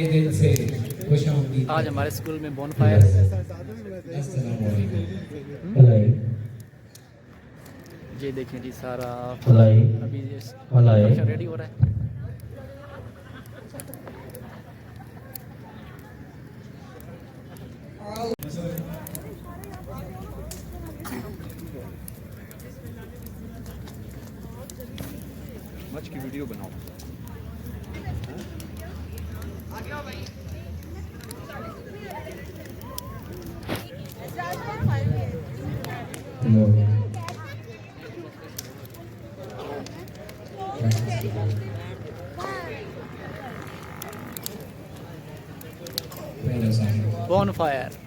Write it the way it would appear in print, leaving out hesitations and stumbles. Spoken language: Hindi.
दिल से खुशामदीद। आज हमारे स्कूल में बोनफायर है। ये देखें जी सारा अभी फंक्शन रेडी हो रहा है। मच की वीडियो बनाओ। Hello bonfire